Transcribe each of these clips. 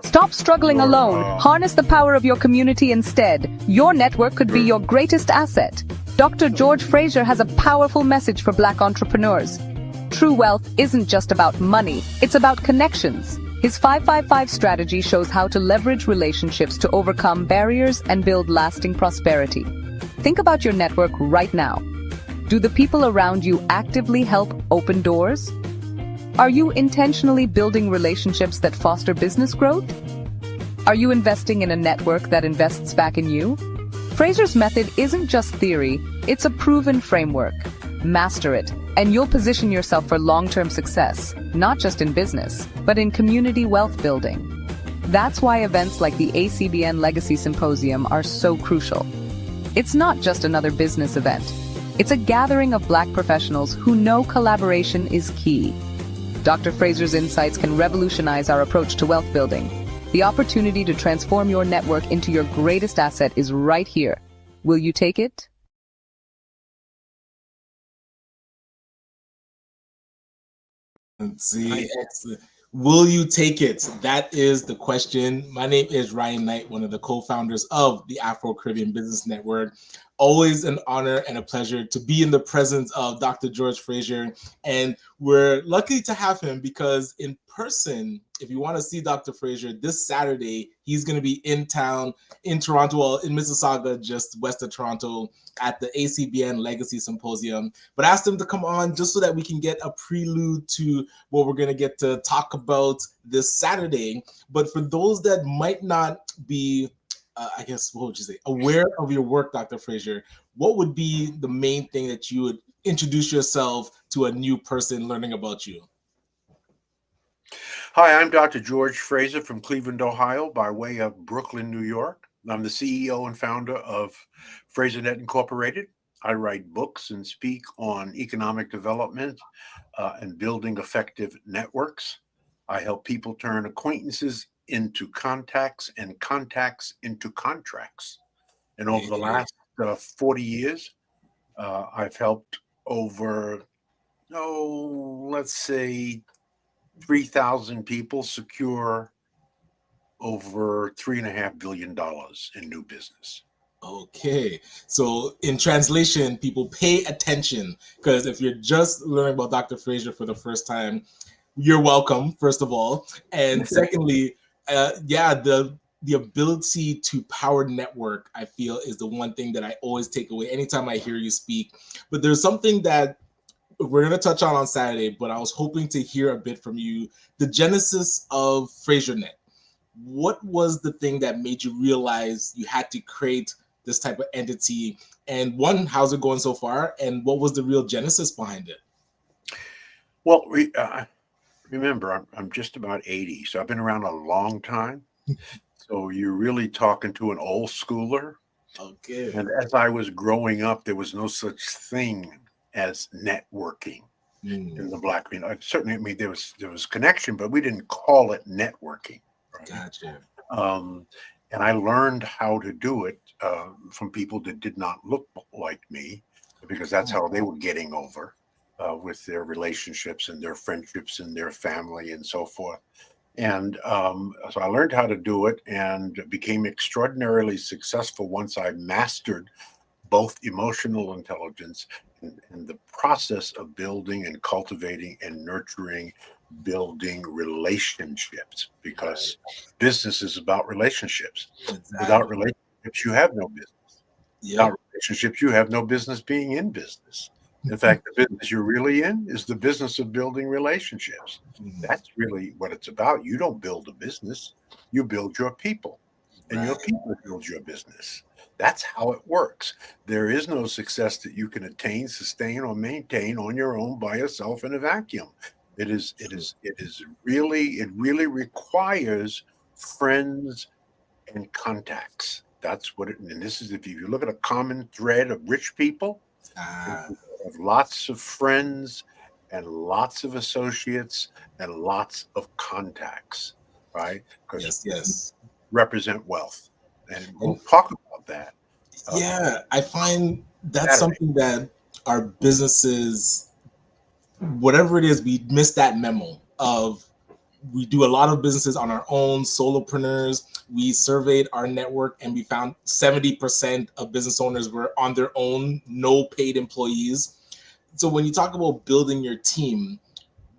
Stop struggling alone. Harness the power of your community instead. Your network could be your greatest asset. Dr. George Fraser has a powerful message for Black entrepreneurs. True wealth isn't just about money, it's about connections. His 555 strategy shows how to leverage relationships to overcome barriers and build lasting prosperity. Think about your network right now. Do the people around you actively help open doors? Are you intentionally building relationships that foster business growth? Are you investing in a network that invests back in you? Fraser's method isn't just theory, it's a proven framework. Master it, and you'll position yourself for long-term success, not just in business, but in community wealth building. That's why events like the ACBN Legacy Symposium are so crucial. It's not just another business event. It's a gathering of Black professionals who know collaboration is key. Dr. Fraser's insights can revolutionize our approach to wealth building. The opportunity to transform your network into your greatest asset is right here. Will you take it? Let's see. Excellent. Will you take it? That is the question. My name is Ryan Knight, one of the co-founders of the Afro-Caribbean Business Network. Always an honor and a pleasure to be in the presence of Dr. George Fraser. And we're lucky to have him because in person, if you want to see Dr. Fraser this Saturday, he's going to be in town in Toronto, well, in Mississauga, just west of Toronto, at the ACBN Legacy Symposium. But I asked him to come on just so that we can get a prelude to what we're going to get to talk about this Saturday. But for those that might not be I guess, what would you say, aware of your work, Dr. Fraser, what would be the main thing that you would introduce yourself to a new person learning about you? Hi, I'm Dr. George Fraser from Cleveland, Ohio, by way of Brooklyn, New York. I'm the CEO and founder of FraserNet Incorporated. I write books and speak on economic development and building effective networks. I help people turn acquaintances into contacts and contacts into contracts. And over the last 40 years, I've helped over, let's say 3,000 people secure over $3.5 billion in new business. Okay, so in translation, people pay attention, because if you're just learning about Dr. Fraser for the first time, you're welcome, first of all. And secondly, the ability to power network, I feel, is the one thing that I always take away anytime I hear you speak. But there's something that we're going to touch on Saturday, but I was hoping to hear a bit from you. The genesis of FraserNet. What was the thing that made you realize you had to create this type of entity? And one, how's it going so far? And what was the real genesis behind it? Well, remember, I'm just about 80, so I've been around a long time. So you're really talking to an old schooler. Okay. And as I was growing up, there was no such thing as networking in the Black community. Certainly, I mean, there was connection, but we didn't call it networking. Right? Gotcha. And I learned how to do it from people that did not look like me, because that's how they were getting over with their relationships and their friendships and their family and so forth. And so I learned how to do it and became extraordinarily successful once I mastered both emotional intelligence and the process of building and cultivating and nurturing, building relationships, because business is about relationships. Exactly. Without relationships, you have no business. Without relationships, you have no business being in business. In fact, the business you're really in is the business of building relationships. That's really what it's about. You don't build a business, you build your people, and your people build your business. That's how it works. There is no success that you can attain, sustain, or maintain on your own by yourself in a vacuum. It really requires friends and contacts. That's what and this is, if you look at a common thread of rich people, have lots of friends and lots of associates and lots of contacts, right? Because represent wealth. And we'll talk about that. I find that's something that our businesses, whatever it is, we miss that memo of we do a lot of businesses on our own, solopreneurs. We surveyed our network and we found 70% of business owners were on their own, no paid employees. So when you talk about building your team,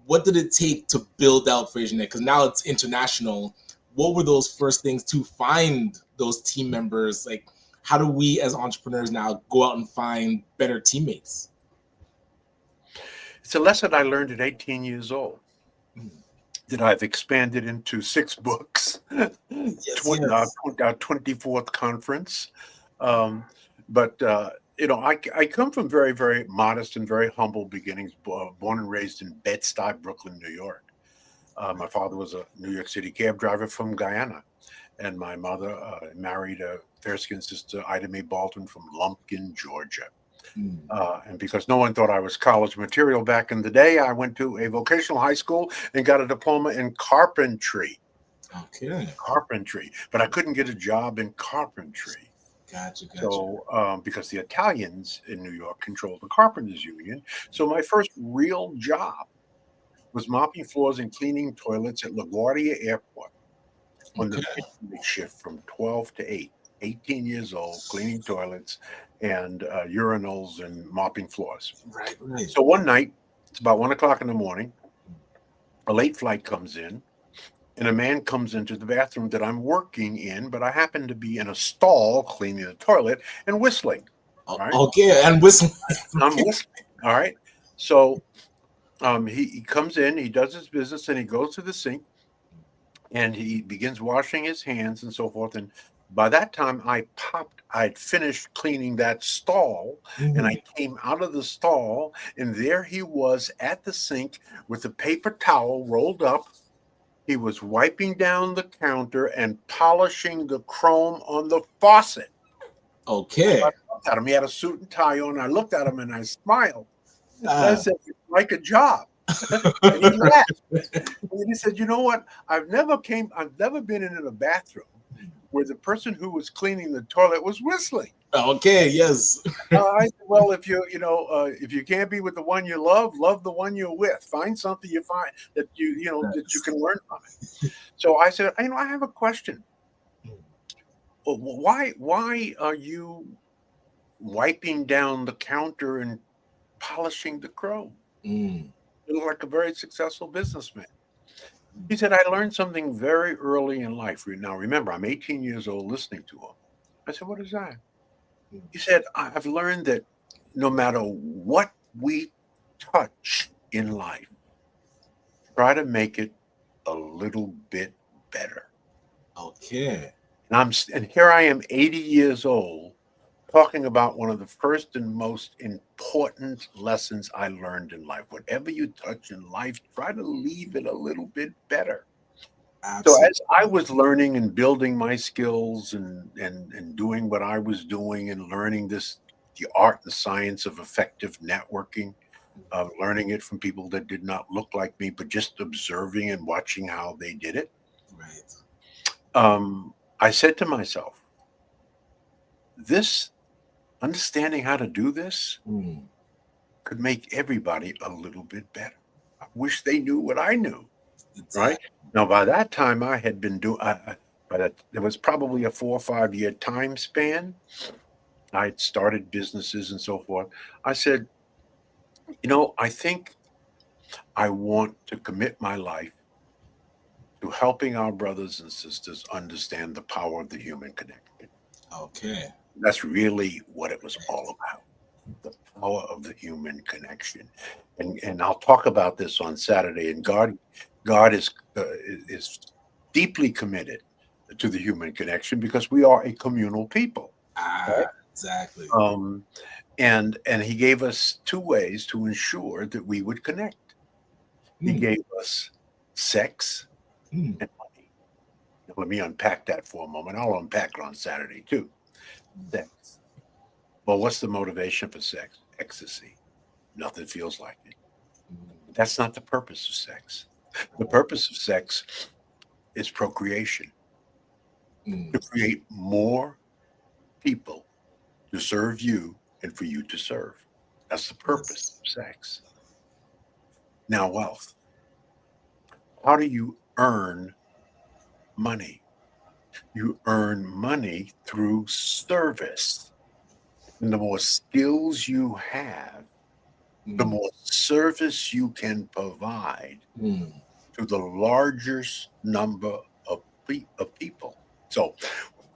what did it take to build out FraserNet? Because now it's international. What were those first things to find those team members? Like, how do we as entrepreneurs now go out and find better teammates? It's a lesson I learned at 18 years old that I've expanded into 6 books, Yes, yes. our 24th conference. But I come from very, very modest and very humble beginnings, born and raised in Bed-Stuy, Brooklyn, New York. My father was a New York City cab driver from Guyana, and my mother married a fair-skinned sister, Ida Mae Baldwin, from Lumpkin, Georgia. And because no one thought I was college material back in the day, I went to a vocational high school and got a diploma in carpentry. Okay. Carpentry, but I couldn't get a job in carpentry. Gotcha. So, because the Italians in New York controlled the carpenters union, so my first real job was mopping floors and cleaning toilets at LaGuardia Airport on the midnight shift from 12 to 8. 18 years old, cleaning toilets and urinals and mopping floors. Right. So one night, it's about 1 o'clock in the morning, a late flight comes in, and a man comes into the bathroom that I'm working in, but I happen to be in a stall cleaning the toilet and whistling. Right? Okay, and whistling. I'm whistling. All right. So he comes in, he does his business, and he goes to the sink, and he begins washing his hands and so forth. And by that time, I'd finished cleaning that stall, and I came out of the stall, and there he was at the sink with a paper towel rolled up. He was wiping down the counter and polishing the chrome on the faucet. Okay. So I looked at him. He had a suit and tie on. I looked at him and I smiled. And I said, "Like a job." And he laughed. And he said, "You know what? I've never been in a bathroom where the person who was cleaning the toilet was whistling." Okay, yes. I said, "Well, if you can't be with the one you love the one you're with. Find something you find that that you can learn from it." So I said, "I have a question. Why are you wiping down the counter and polishing the chrome? You look like a very successful businessman." He said, "I learned something very early in life." Now, remember, I'm 18 years old listening to him. I said, "What is that?" He said, "I've learned that no matter what we touch in life, try to make it a little bit better." Okay. And here I am, 80 years old, talking about one of the first and most important lessons I learned in life. Whatever you touch in life, try to leave it a little bit better. Absolutely. So as I was learning and building my skills and doing what I was doing and learning the art and science of effective networking, learning it from people that did not look like me, but just observing and watching how they did it. Right. I said to myself, this understanding how to do this could make everybody a little bit better. I wish they knew what I knew. Exactly. Right now, by that time, I had been doing. There was probably a 4 or 5 year time span. I had started businesses and so forth. I said, I think I want to commit my life to helping our brothers and sisters understand the power of the human connection. Okay. That's really what it was all about. The power of the human connection, and I'll talk about this on Saturday. And God is deeply committed to the human connection because we are a communal people. Right? Exactly. And He gave us 2 ways to ensure that we would connect. He gave us sex and money. Now, let me unpack that for a moment. I'll unpack it on Saturday too. Sex. Well, what's the motivation for sex? Ecstasy. Nothing feels like it. But that's not the purpose of sex. The purpose of sex is procreation. To create more people to serve you and for you to serve. That's the purpose of sex. Now, wealth. How do you earn money. You earn money through service. And the more skills you have, the more service you can provide to the largest number of people. So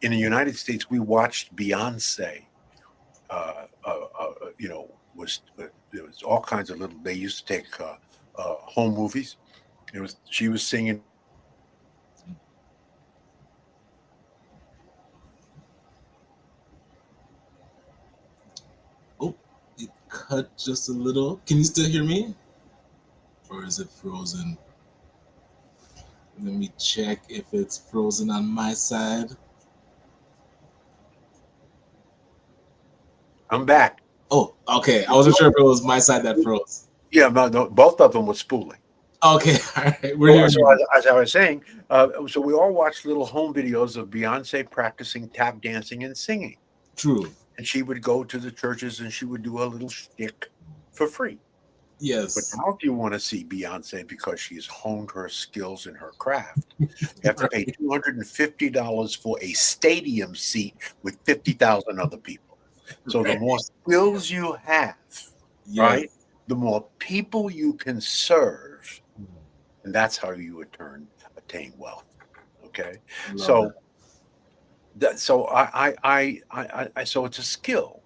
in the United States, we watched Beyonce. There was all kinds of little. They used to take home movies. She was singing. Oh, it cut just a little. Can you still hear me? Or is it frozen? Let me check if it's frozen on my side. I'm back. Oh, okay. I wasn't sure if it was my side that froze. Yeah, no, both of them were spooling. Okay, all right. We're here. So as I was saying, so we all watched little home videos of Beyonce practicing tap dancing and singing. True. And she would go to the churches and she would do a little shtick for free. Yes. But now if you want to see Beyonce because she's honed her skills in her craft, you have to pay $250 for a stadium seat with 50,000 other people. So the more skills you have, right, the more people you can serve, and that's how you attain wealth. Okay, so so it's a skill,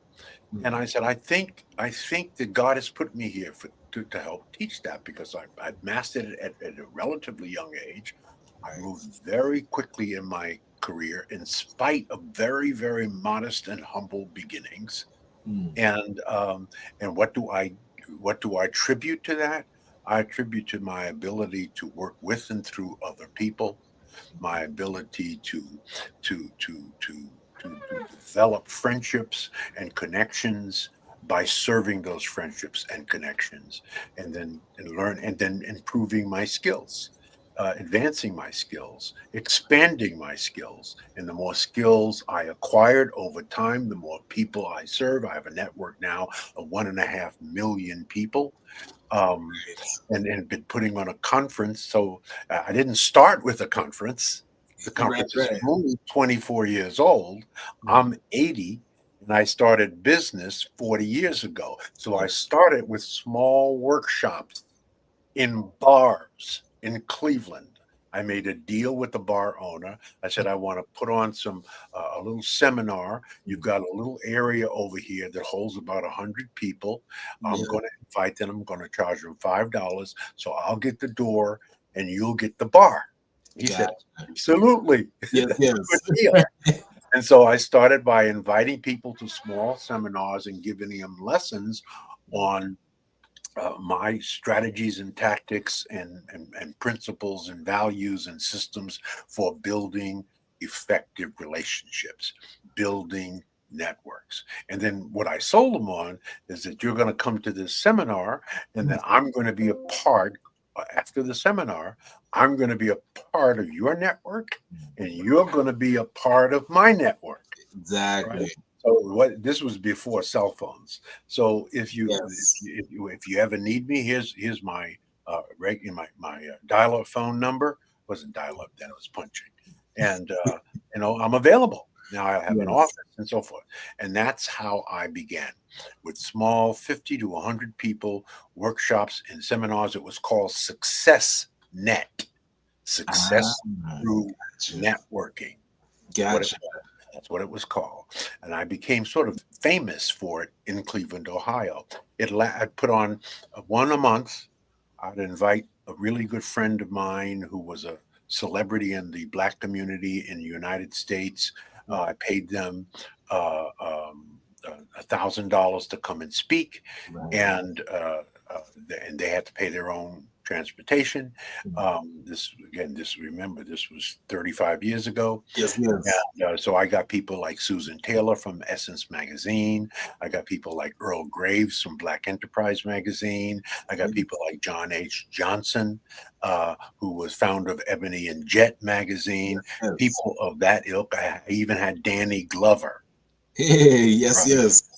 and I said I think that God has put me here to help teach that because I mastered it at a relatively young age. I moved very quickly in my career in spite of very, very modest and humble beginnings. And what do I attribute to that? I attribute to my ability to work with and through other people, my ability to develop friendships and connections by serving those friendships and connections, and then improving my skills. Advancing my skills, expanding my skills. And the more skills I acquired over time, the more people I serve. I have a network now of 1.5 million people. And been putting on a conference. So I didn't start with a conference. The conference is only 24 years old. I'm 80. And I started business 40 years ago. So I started with small workshops in bars in Cleveland. I made a deal with the bar owner. I said, I want to put on a little seminar. You've got a little area over here that holds about 100 people. I'm going to invite them. I'm going to charge them $5. So I'll get the door and you'll get the bar. He said, absolutely. Yes. Good deal. And so I started by inviting people to small seminars and giving them lessons on my strategies and tactics and principles and values and systems for building effective relationships, building networks. And then what I sold them on is that you're going to come to this seminar and then I'm going to be a part after the seminar. I'm going to be a part of your network and you're going to be a part of my network. Exactly. Right? So this was before cell phones. So if you ever need me, here's my dial-up phone number. It wasn't dial-up then, it was punching. And I'm available. Now I have an office and so forth. And that's how I began, with small 50 to 100 people, workshops and seminars. It was called SuccessNet. Success through networking. Gotcha. That's what it was called. And I became sort of famous for it in Cleveland, Ohio. I'd put on one a month. I'd invite a really good friend of mine who was a celebrity in the Black community in the United States. I paid them $1,000 to come and speak. And they had to pay their own transportation. This was 35 years ago. Yes. And, so I got people like Susan Taylor from Essence magazine. I got people like Earl Graves from Black Enterprise magazine. I got people like John H. Johnson, who was founder of Ebony and Jet magazine. People of that ilk. I even had Danny Glover. Hey, yes.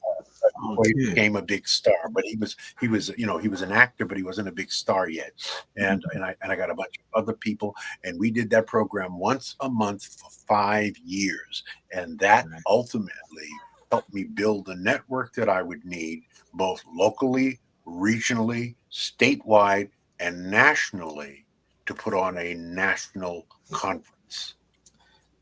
before he became a big star. But he was he was an actor, but he wasn't a big star yet. And I got a bunch of other people, and we did that program once a month for 5 years, and that ultimately helped me build the network that I would need, both locally, regionally, statewide, and nationally, to put on a national conference.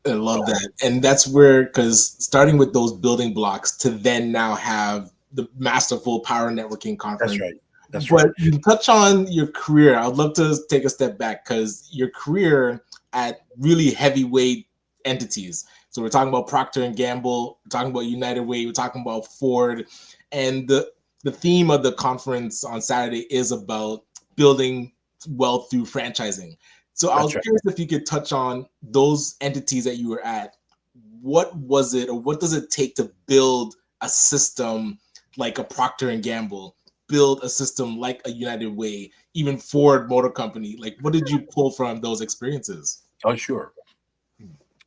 I love that. And that's where, because starting with those building blocks to then now have the masterful power networking conference. That's right. That's but right. you touch on your career. I'd love to take a step back, because your career at really heavyweight entities. So we're talking about Procter & Gamble, we're talking about United Way, we're talking about Ford. And the theme of the conference on Saturday is about building wealth through franchising. So I was curious if you could touch on those entities that you were at. What was it, or what does it take to build a system like a Procter & Gamble, build a system like a United Way, even Ford Motor Company? Like, what did you pull from those experiences? Oh, sure.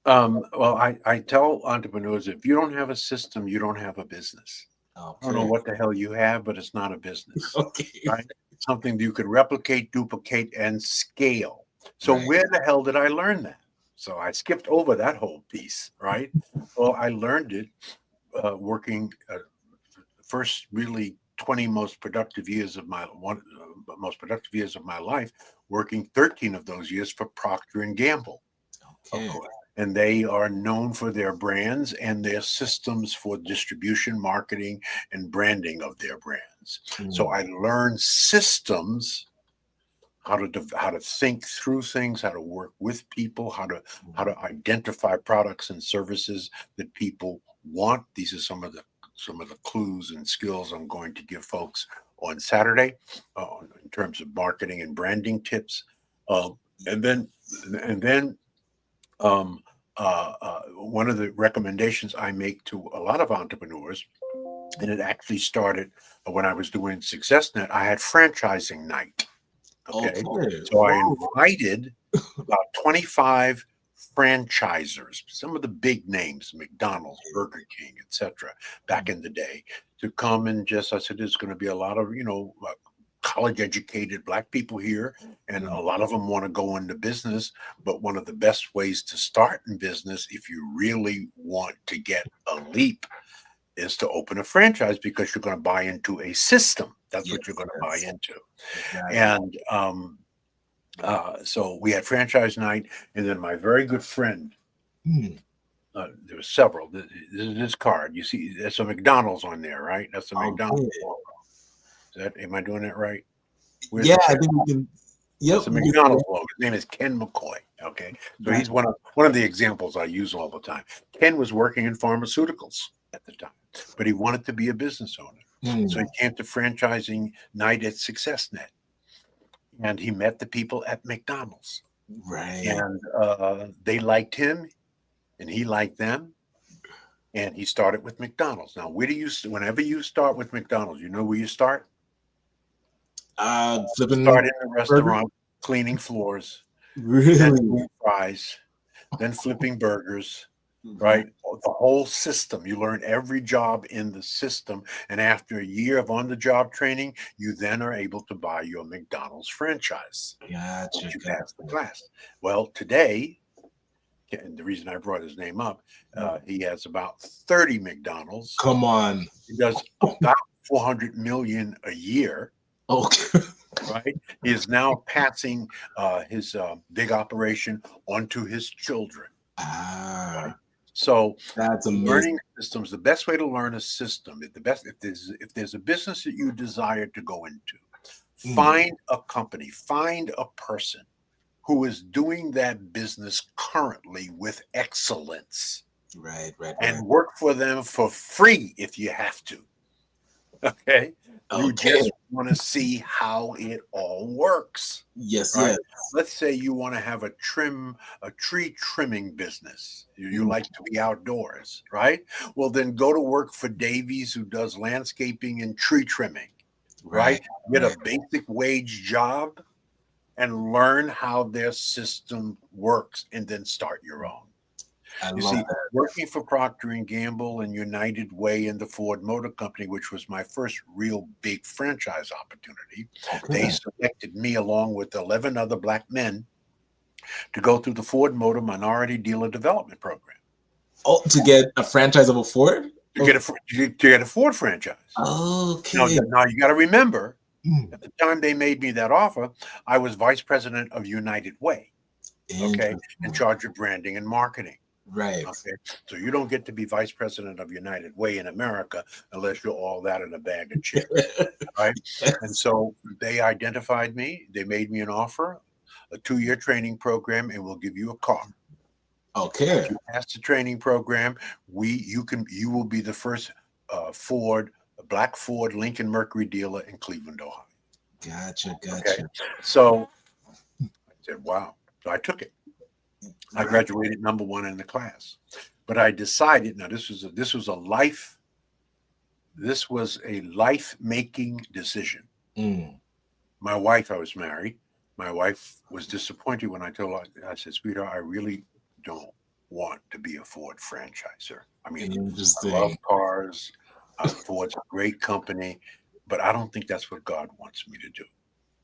Well, I tell entrepreneurs, if you don't have a system, you don't have a business. Okay. I don't know what the hell you have, but it's not a business. Okay. Right? It's something you could replicate, duplicate, and scale. So where the hell did I learn that? So I skipped over that whole piece, right? Well, I learned it working first really 20 most productive years of my life, working 13 of those years for Procter & Gamble. Okay. And they are known for their brands and their systems for distribution, marketing, and branding of their brands. So I learned systems, how to think through things, how to work with people, how to identify products and services that people want. These are some of the clues and skills I'm going to give folks on Saturday in terms of marketing and branding tips. And then one of the recommendations I make to a lot of entrepreneurs, and it actually started when I was doing SuccessNet, I had franchising night. Okay. So I invited about 25 franchisers, some of the big names, McDonald's, Burger King, etc., back in the day, to come and I said, there's going to be a lot of, college educated Black people here, and a lot of them want to go into business. But one of the best ways to start in business, if you really want to get a leap, is to open a franchise, because you're going to buy into a system. That's what you're going to buy into. Exactly. And so we had franchise night, and then my very good friend, there were several. This card, you see, there's a McDonald's on there, right? That's a McDonald's logo. Am I doing that right? I think we can. Yep. It's a McDonald's logo. His name is Ken McCoy. Okay. So he's one of the examples I use all the time. Ken was working in pharmaceuticals at the time, but he wanted to be a business owner. So he came to franchising night at SuccessNet, and he met the people at McDonald's. Right. And they liked him, and he liked them. And he started with McDonald's. Now, whenever you start with McDonald's, you know where you start? Start in the restaurant, cleaning floors, then doing fries, then flipping burgers, right? The whole system. You learn every job in the system. And after a year of on-the-job training, you then are able to buy your McDonald's franchise. Gotcha. You pass the class. Well, today, and the reason I brought his name up, he has about 30 McDonald's. Come on. He does about 400 million a year. Okay. Right. He is now passing his big operation onto his children. Right? So that's amazing. Learning systems, the best way to learn a system, if there's a business that you desire to go into, find a company, find a person who is doing that business currently with excellence. Right. And work for them for free if you have to. Okay. You just want to see how it all works. Yes, right? yes. Let's say you want to have a tree trimming business. You like to be outdoors, right? Well, then go to work for Davies, who does landscaping and tree trimming, right? Get a basic wage job and learn how their system works, and then start your own. You see, working for Procter Gamble and United Way and the Ford Motor Company, which was my first real big franchise opportunity, they selected me along with 11 other black men to go through the Ford Motor Minority Dealer Development Program. Oh, to get a franchise of a Ford? To get a Ford franchise. Okay. Now you got to remember, at the time they made me that offer, I was vice president of United Way, okay, in charge of branding and marketing. Right. Okay. So you don't get to be vice president of United Way in America unless you're all that in a bag of chips. Right. And so they identified me. They made me an offer, a 2-year training program, and we'll give you a car. Okay. If you pass the training program, you will be the first black Ford Lincoln Mercury dealer in Cleveland, Ohio. Gotcha. Okay. So I said, wow. So I took it. I graduated number 1 in the class, but I decided, now this was a life-making decision. My wife, I was married. My wife was disappointed when I told her, I said, sweetheart, I really don't want to be a Ford franchisor. I mean, I love cars. Ford's a great company, but I don't think that's what God wants me to do.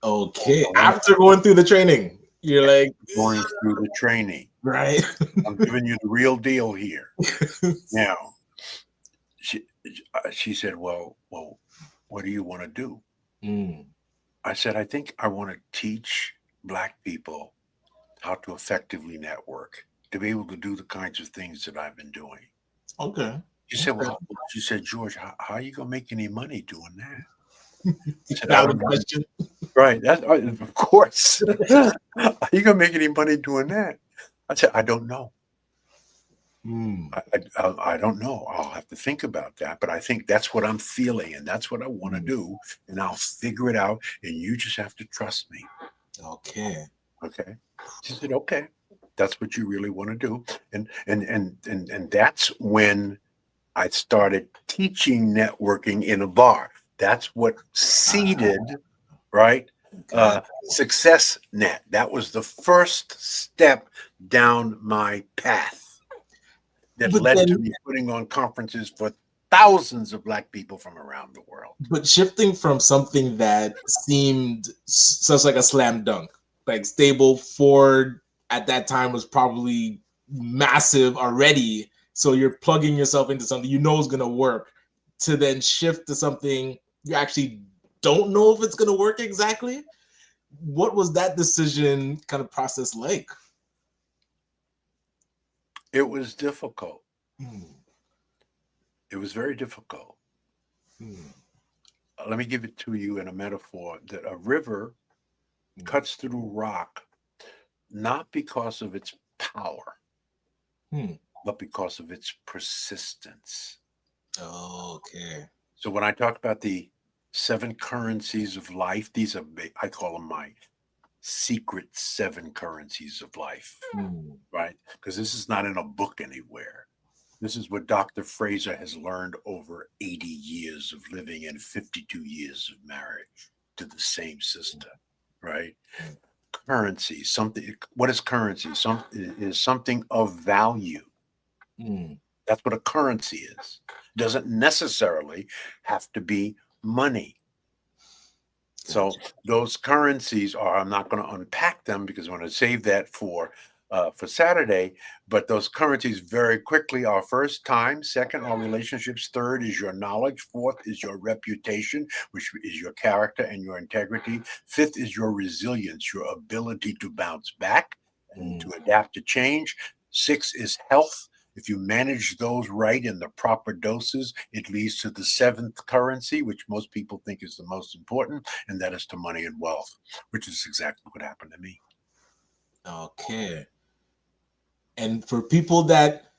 Okay. After going through the training, you're like going through the training. Right. I'm giving you the real deal here. Now, she said, well, what do you want to do? I said, I think I want to teach black people how to effectively network, to be able to do the kinds of things that I've been doing. Okay. She said, she said, George, how are you going to make any money doing that? Said, that was the question. Right. That's of course. Are you going to make any money doing that? I said, I don't know. I don't know. I'll have to think about that. But I think that's what I'm feeling, and that's what I want to do. And I'll figure it out. And you just have to trust me. Okay. Okay. She said, okay, that's what you really want to do. And that's when I started teaching networking in a bar. That's what seeded, right? SuccessNet. That was the first step down my path that led to me putting on conferences for thousands of black people from around the world. But shifting from something that seemed such like a slam dunk, like stable Ford at that time was probably massive already. So you're plugging yourself into something you know is going to work, to then shift to something you actually don't know if it's going to work exactly. What was that decision kind of process like? It was difficult. It was very difficult. Let me give it to you in a metaphor that a river cuts through rock, not because of its power, but because of its persistence. Okay. So when I talk about the 7 currencies of life, these are, I call them my secret 7 currencies of life, right? Because this is not in a book anywhere. This is what Dr. Fraser has learned over 80 years of living and 52 years of marriage to the same sister, right? Currency, something. What is currency? Is something of value. That's what a currency is. Doesn't necessarily have to be money. So those currencies are, I'm not going to unpack them because I want to save that for Saturday, but those currencies very quickly are: first, time; second, are relationships; third is your knowledge; fourth is your reputation, which is your character and your integrity; fifth is your resilience, your ability to bounce back and to adapt to change; six is health. If you manage those right in the proper doses, it leads to the 7th currency, which most people think is the most important, and that is to money and wealth, which is exactly what happened to me. Okay. And for people that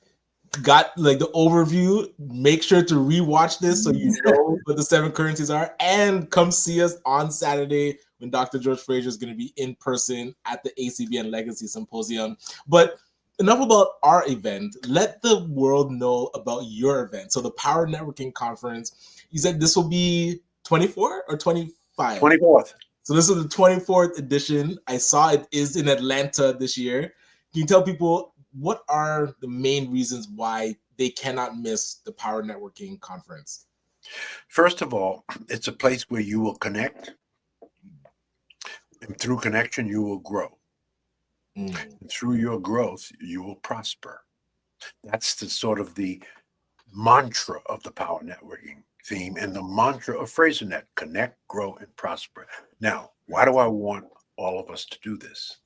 got like the overview, make sure to rewatch this so you know what the 7 currencies are, and come see us on Saturday when Dr. George Fraser is going to be in person at the ACBN Legacy Symposium. But enough about our event. Let the world know about your event. So the Power Networking Conference, you said this will be 24 or 25? 24th. So this is the 24th edition. I saw it is in Atlanta this year. Can you tell people what are the main reasons why they cannot miss the Power Networking Conference? First of all, it's a place where you will connect, and through connection, you will grow. And through your growth, you will prosper. That's the sort of the mantra of the Power Networking theme and the mantra of FraserNet: connect, grow, and prosper. Now, why do I want all of us to do this?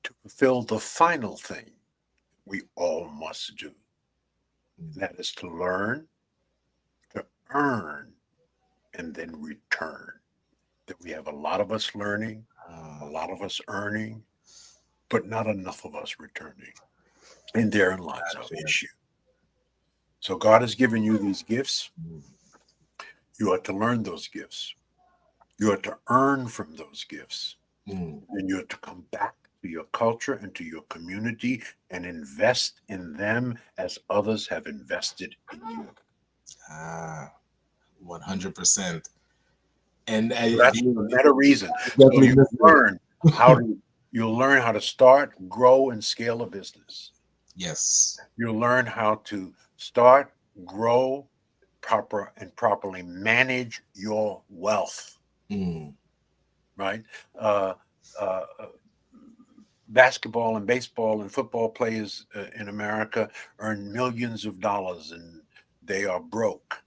To fulfill the final thing we all must do. That is to learn, to earn, and then return. That we have a lot of us learning, a lot of us earning, but not enough of us returning. And therein lies our issue. So God has given you these gifts. You are to learn those gifts. You are to earn from those gifts. And you are to come back to your culture and to your community and invest in them as others have invested in you. 100%. And that's another reason. So you'll learn how to start, grow, and scale a business. Yes. You'll learn how to start, grow, properly manage your wealth. Right? Basketball and baseball and football players in America earn millions of dollars, and they are broke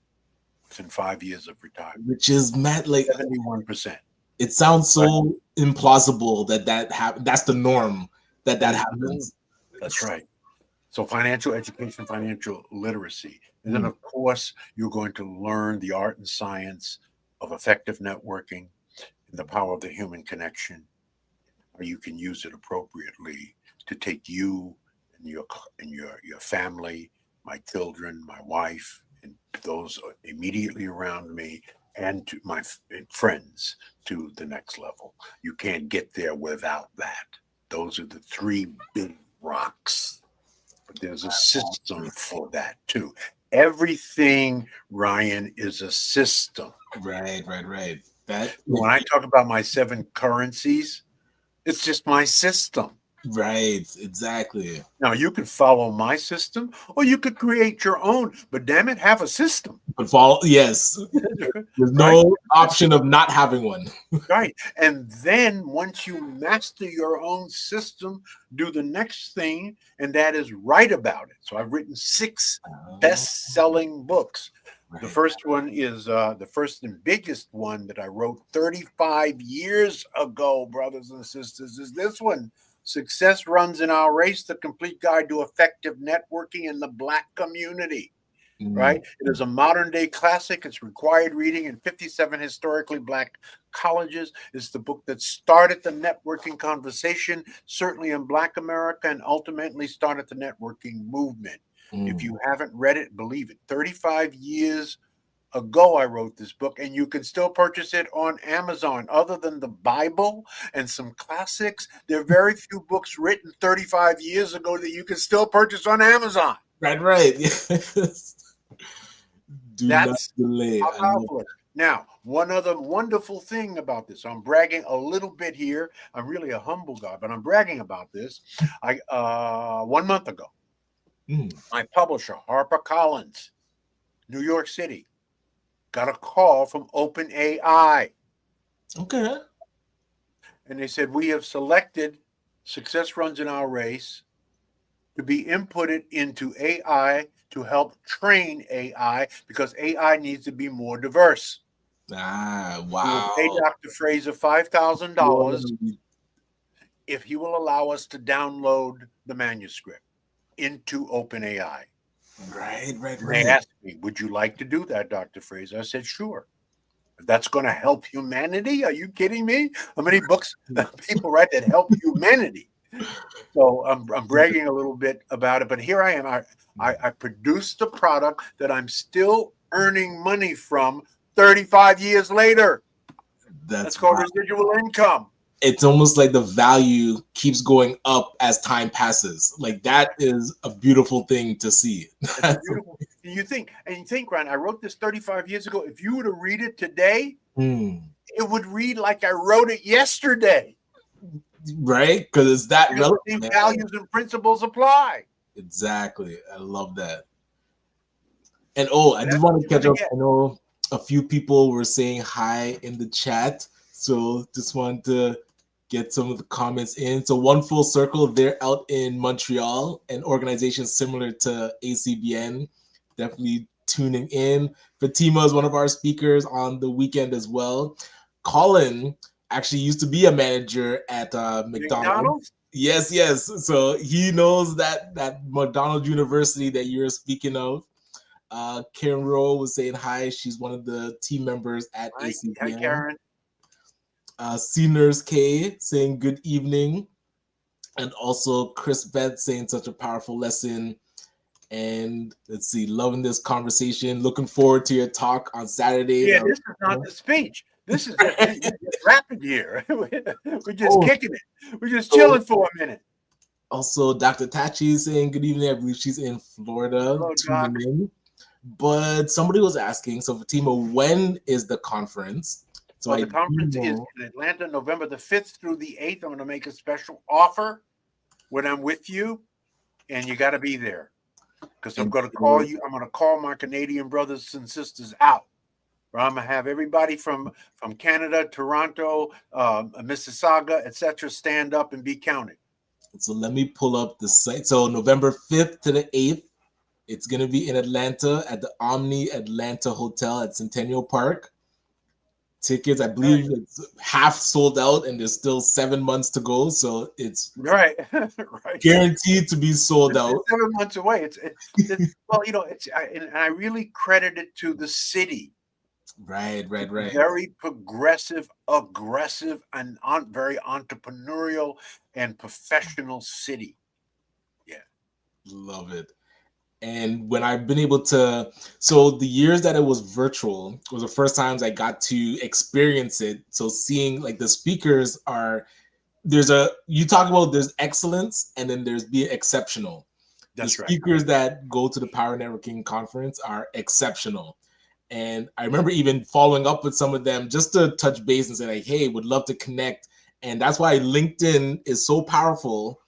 within 5 years of retirement, which is mad, like 71%. It sounds so implausible that happens. That's the norm that happens. That's right. So financial education, financial literacy. And then, of course, you're going to learn the art and science of effective networking and the power of the human connection. How you can use it appropriately to take you and your family, my children, my wife, and those immediately around me, and to my friends to the next level. You can't get there without that. Those are the three big rocks. But there's a system for that too. Everything, Ryan, is a system. Right. When I talk about my 7 currencies, it's just my system. Right, exactly. Now, you could follow my system or you could create your own, but damn it, have a system. But follow, yes. There's no option of not having one. Right. And then once you master your own system, do the next thing, and that is write about it. So I've written 6 best-selling books. Right. The first one is the first and biggest one that I wrote 35 years ago, brothers and sisters, is this one. Success Runs in Our Race, The Complete Guide to Effective Networking in the Black Community. Right? It is a modern day classic. It's required reading in 57 historically Black colleges. It's the book that started the networking conversation, certainly in Black America, and ultimately started the networking movement. If you haven't read it, believe it. 35 years ago, I wrote this book, and you can still purchase it on Amazon. Other than the Bible and some classics, there are very few books written 35 years ago that you can still purchase on Amazon. Right. Yes. That's not delay. How powerful. Now, one other wonderful thing about this, I'm bragging a little bit here. I'm really a humble guy, but I'm bragging about this. 1 month ago, my publisher, HarperCollins, New York City, got a call from OpenAI. Okay. And they said, we have selected Success Runs in Our Race to be inputted into AI to help train AI, because AI needs to be more diverse. Wow. We will pay Dr. Fraser $5,000 if he will allow us to download the manuscript into OpenAI. Right. They asked me, would you like to do that, Dr. Fraser? I said, sure. If that's going to help humanity, are you kidding me? How many books people write that help humanity? So I'm bragging a little bit about it, but here I am. I produced a product that I'm still earning money from 35 years later. That's called residual income. It's almost like the value keeps going up as time passes. Like, that is a beautiful thing to see. Beautiful. You think, Ryan, I wrote this 35 years ago. If you were to read it today, it would read like I wrote it yesterday. right? Because it's that Because relevant. these Man. values and principles apply. Exactly. I love that. And I just want to catch up. I know a few people were saying hi in the chat, so just want to get some of the comments in. So One Full Circle, they're out in Montreal, an organization similar to ACBN. Definitely tuning in. Fatima is one of our speakers on the weekend as well. Colin actually used to be a manager at McDonald's. Yes. So he knows that McDonald's University that you're speaking of. Karen Rowe was saying hi. She's one of the team members at ACBN. Hi, Karen. C Nurse K saying good evening. And also Chris Beth saying such a powerful lesson. And let's see, loving this conversation. Looking forward to your talk on Saturday. Yeah, this is not the speech. This is rapid here. We're just kicking it. We're just chilling for a minute. Also, Dr. Tachi is saying good evening. I believe she's in Florida. Hello, tuning in. But somebody was asking, so Fatima, when is the conference? So the conference is in Atlanta, November the 5th through the 8th. I'm going to make a special offer when I'm with you, and you got to be there because I'm going to call you. I'm going to call my Canadian brothers and sisters out. I'm going to have everybody from Canada, Toronto, Mississauga, etc., stand up and be counted. So let me pull up the site. So November 5th to the 8th, it's going to be in Atlanta at the Omni Atlanta Hotel at Centennial Park. Tickets, I believe it's half sold out and there's still 7 months to go. So it's right. guaranteed to be sold out. 7 months away. It's well, and I really credit it to the city. Right. Very progressive, aggressive, and very entrepreneurial and professional city. Yeah. Love it. And when I've been able to, so the years that it was virtual was the first times I got to experience it. So seeing like the speakers you talk about there's excellence and then there's being exceptional. That's the right. speakers that go to the Power Networking Conference are exceptional. And I remember even following up with some of them just to touch base and say like, hey, would love to connect. And that's why LinkedIn is so powerful.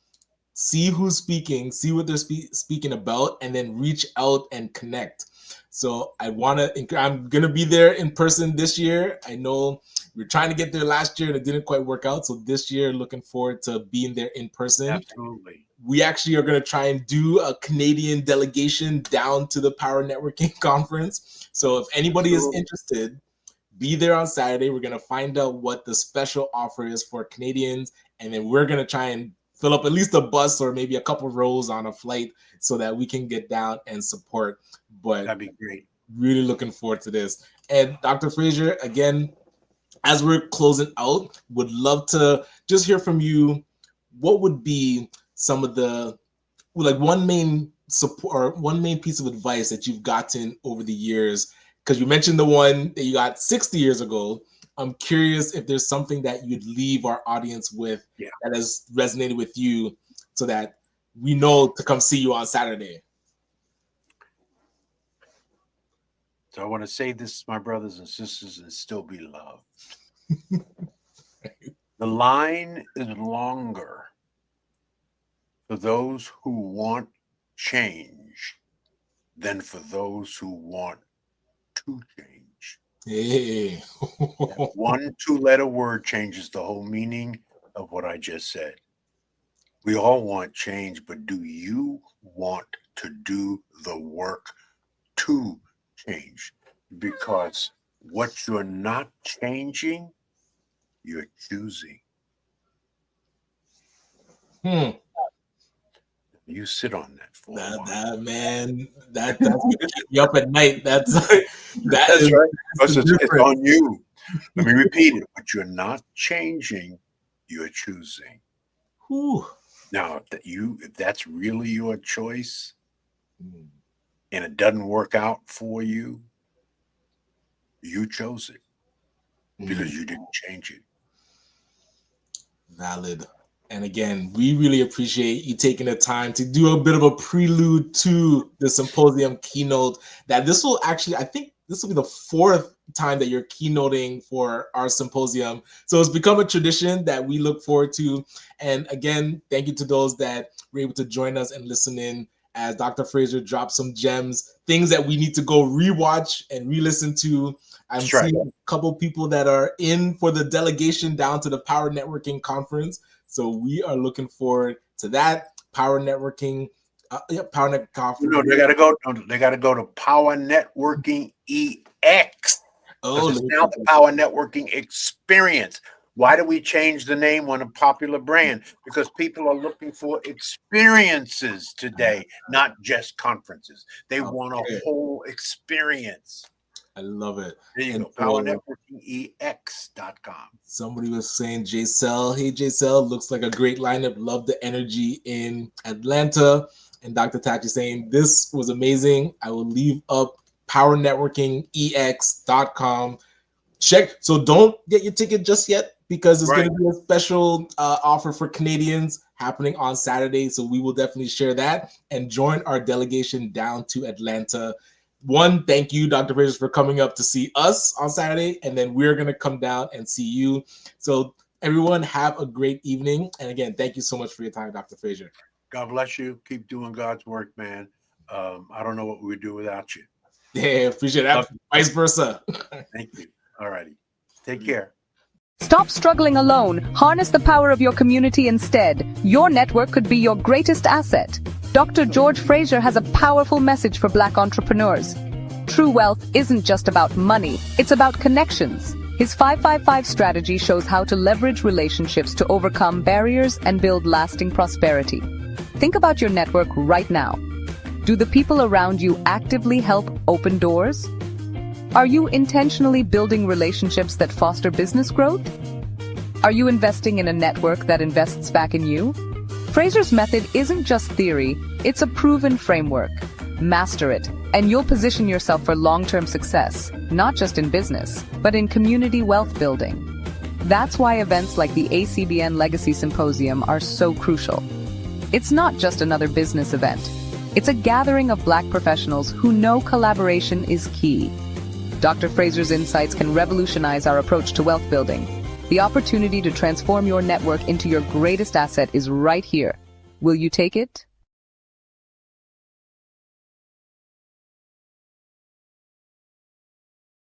See who's speaking, see what they're speaking about, and then reach out and connect. So I'm going to be there in person this year. I know we were trying to get there last year and it didn't quite work out. So this year, looking forward to being there in person. Absolutely. We actually are going to try and do a Canadian delegation down to the Power Networking Conference. So if anybody is interested, be there on Saturday. We're going to find out what the special offer is for Canadians. And then we're going to try and fill up at least a bus or maybe a couple rows on a flight so that we can get down and support. But that'd be great. Really looking forward to this. And Dr. Fraser, again, as we're closing out, would love to just hear from you. What would be some of the, like one main support or one main piece of advice that you've gotten over the years? Because you mentioned the one that you got 60 years ago. I'm curious if there's something that you'd leave our audience with that has resonated with you so that we know to come see you on Saturday. So I want to say this, my brothers and sisters, and still be loved. The line is longer for those who want change than for those who want to change. Hey. One 2-letter word changes the whole meaning of what I just said. We all want change, but do you want to do the work to change? Because what you're not changing, you're choosing. You sit on that for a while. That man, that's gonna keep me up at night. That's right. It's on you. Let me repeat it. But you're not changing, you're choosing. Whew. Now, if that's really your choice, and it doesn't work out for you, you chose it because you didn't change it. Valid. And again, we really appreciate you taking the time to do a bit of a prelude to the Symposium keynote. That this will actually, I think this will be the fourth time that you're keynoting for our symposium. So it's become a tradition that we look forward to. And again, thank you to those that were able to join us and listen in as Dr. Fraser dropped some gems, things that we need to go rewatch and re-listen to. I'm seeing a couple people that are in for the delegation down to the Power Networking Conference. So we are looking forward to that. Power Networking, Power Networking Conference. No, they got to go. They got to go to Power Networking EX. Oh, it's now the Power Networking Experience. Why do we change the name on a popular brand? Because people are looking for experiences today, not just conferences. They want a whole experience. I love it. There you go. PowerNetworkingEX.com. Somebody was saying JCell. Hey, JCell, looks like a great lineup. Love the energy in Atlanta. And Dr. Tachi saying, this was amazing. I will leave up PowerNetworkingEX.com. Check. So don't get your ticket just yet, because there's going to be a special offer for Canadians happening on Saturday. So we will definitely share that and join our delegation down to Atlanta. One, thank you, Dr. Fraser, for coming up to see us on Saturday. And then we're going to come down and see you. So everyone have a great evening. And again, thank you so much for your time, Dr. Fraser. God bless you. Keep doing God's work, man. I don't know what we would do without you. Yeah, appreciate that. Vice versa. Thank you. All righty. Take care. Stop struggling alone. Harness the power of your community instead. Your network could be your greatest asset. Dr. George Fraser has a powerful message for Black entrepreneurs. True wealth isn't just about money, it's about connections. His 555 strategy shows how to leverage relationships to overcome barriers and build lasting prosperity. Think about your network right now. Do the people around you actively help open doors? Are you intentionally building relationships that foster business growth? Are you investing in a network that invests back in you? Fraser's method isn't just theory, it's a proven framework. Master it, and you'll position yourself for long-term success, not just in business, but in community wealth building. That's why events like the ACBN Legacy Symposium are so crucial. It's not just another business event. It's a gathering of Black professionals who know collaboration is key. Dr. Fraser's insights can revolutionize our approach to wealth building. The opportunity to transform your network into your greatest asset is right here. Will you take it?